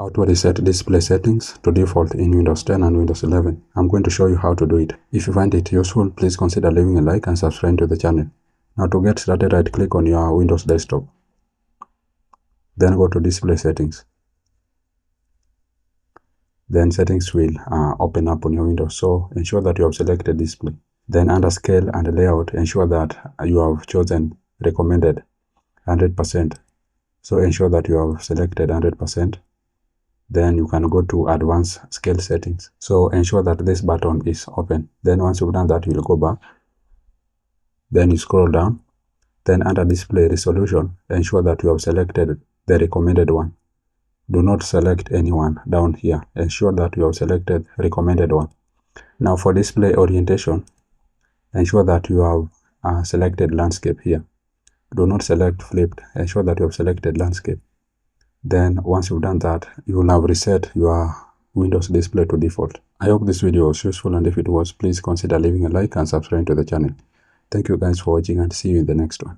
How to reset display settings to default in Windows 10 and Windows 11. I'm going to show you how to do it. If you find it useful, please consider leaving a like and subscribe to the channel. Now to get started, right click on your Windows desktop. Then go to display settings. Then settings will open up on your Windows. So ensure that you have selected display. Then under scale and layout, ensure that you have chosen recommended 100%. So ensure that you have selected 100%. Then you can go to advanced scale settings. So ensure that this button is open. Then once you've done that, you'll go back. Then you scroll down. Then under display resolution, ensure that you have selected the recommended one. Do not select anyone down here. Ensure that you have selected recommended one. Now for display orientation, ensure that you have selected landscape here. Do not select flipped. Ensure that you have selected landscape. Then once you've done that, you will have reset your Windows display to default. I hope this video was useful, and if it was, please consider leaving a like and subscribe to the channel. Thank you guys for watching, and see you in the next one.